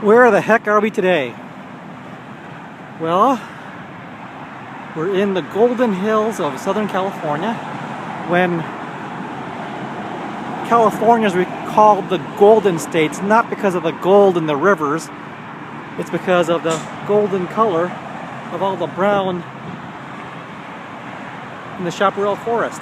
Where the heck are we today? Well, we're in the Golden Hills of Southern California. When Californians were called the Golden States, not because of the gold in the rivers, it's because of the golden color of all the brown in the chaparral forest.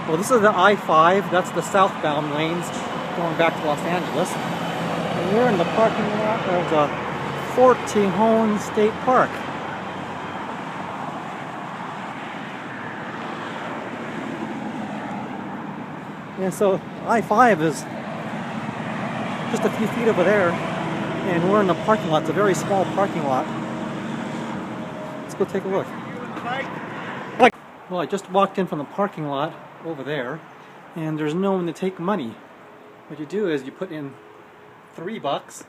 Well, this is the I-5, that's the southbound lanes going back to Los Angeles. And we're in the parking lot of the Fort Tejon State Park. And so I-5 is just a few feet over there, and we're in the parking lot. It's a very small parking lot. Let's go take a look. Well, I just walked in from the parking lot over there, and there's no one to take money. What you do is you put in $3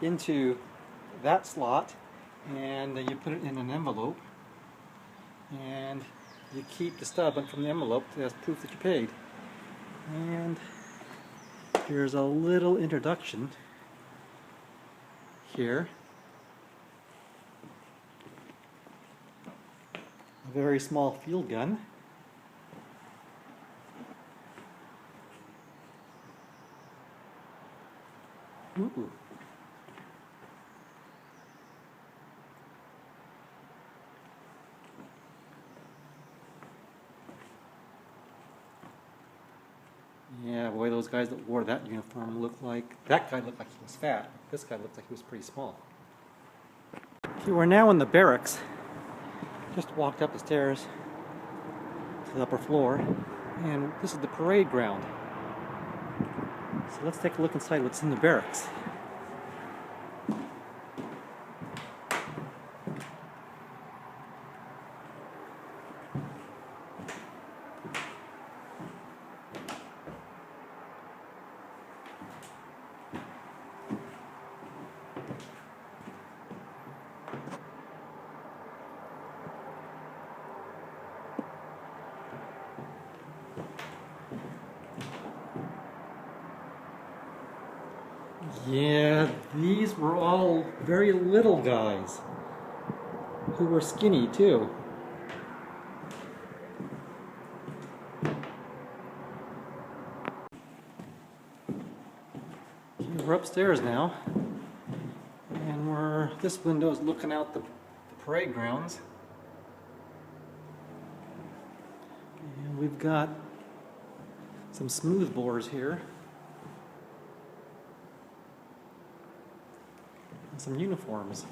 into that slot, and you put it in an envelope, and you keep the stub from the envelope as proof that you paid. And here's a little introduction here. A very small field gun. Ooh. Yeah, boy, those guys that wore that uniform looked like... That guy looked like he was fat. This guy looked like he was pretty small. Okay, we're now in the barracks. Just walked up the stairs to the upper floor, and this is the parade ground. So let's take a look inside what's in the barracks. Yeah, these were all very little guys who were skinny too. We're upstairs now, and this window is looking out the parade grounds. And we've got some smoothbores here. And some uniforms.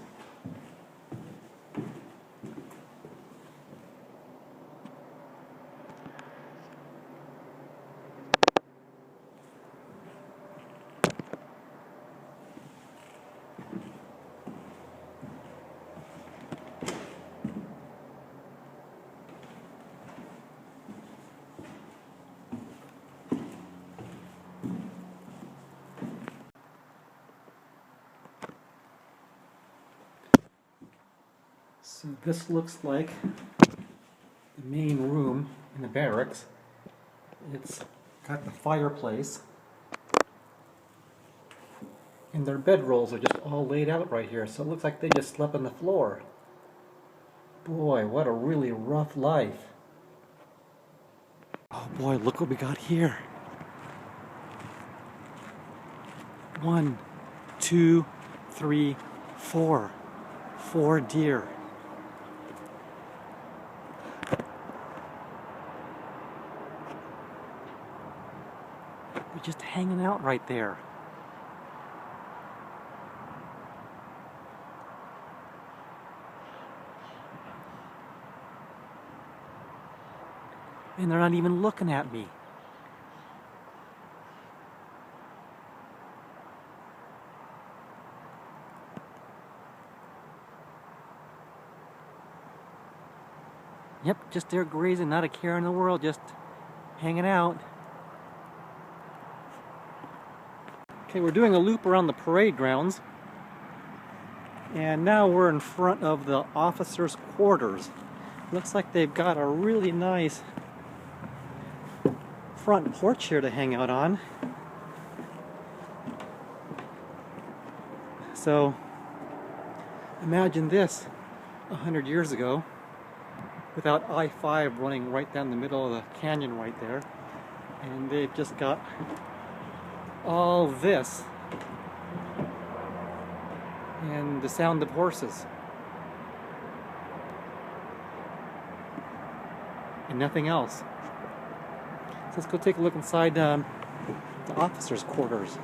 So this looks like the main room in the barracks. It's got the fireplace, and their bedrolls are just all laid out right here, so it looks like they just slept on the floor. Boy, what a really rough life. Oh boy, look what we got here. 1, 2, 3, 4. 4 deer. They're just hanging out right there. And they're not even looking at me. Yep, just there grazing, not a care in the world, just hanging out. Okay, we're doing a loop around the parade grounds, and now we're in front of the officers' quarters. Looks like they've got a really nice front porch here to hang out on. So imagine this 100 years ago without I-5 running right down the middle of the canyon right there, and they've just got all this and the sound of horses and nothing else. So let's go take a look inside the officers' quarters.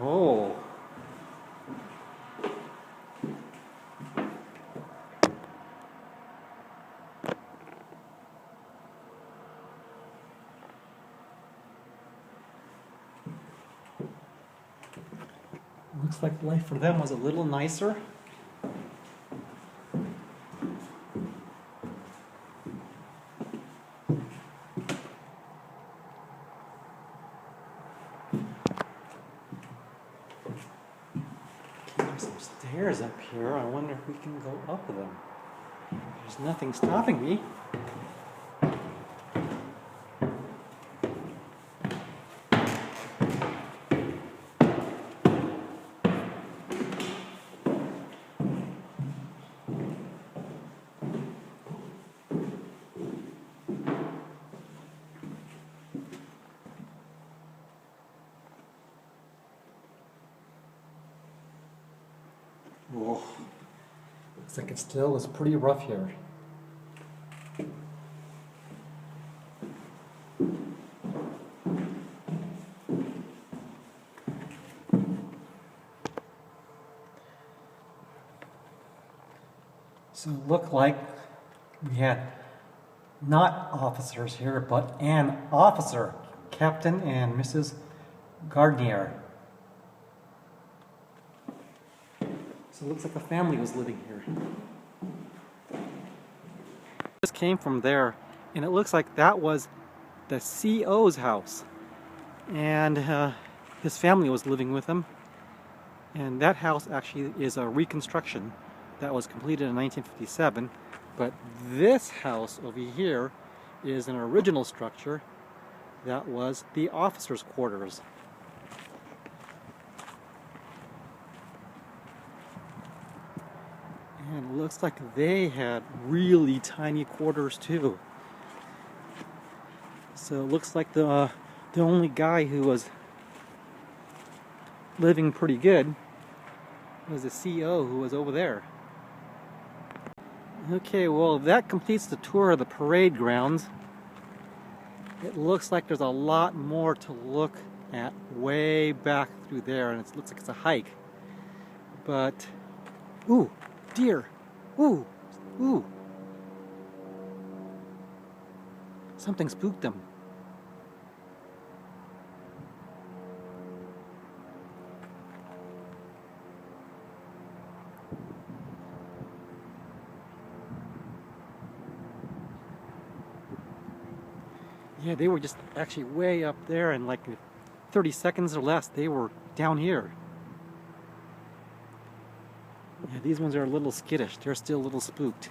Oh. Looks like life for them was a little nicer. There's some stairs up here. I wonder if we can go up them. There's nothing stopping me. Oh, looks like it still is pretty rough here. So it looked like we had not officers here, but an officer, Captain and Mrs. Gardner. So it looks like a family was living here. This came from there, and it looks like that was the CO's house. And his family was living with him. And that house actually is a reconstruction that was completed in 1957. But this house over here is an original structure that was the officers' quarters. And it looks like they had really tiny quarters too. So it looks like the only guy who was living pretty good was the CO who was over there. Okay, well that completes the tour of the parade grounds. It looks like there's a lot more to look at way back through there, and it looks like it's a hike. But, ooh, deer, ooh, ooh. Something spooked them. Yeah, they were just actually way up there, and like 30 seconds or less, they were down here. Yeah, these ones are a little skittish. They're still a little spooked.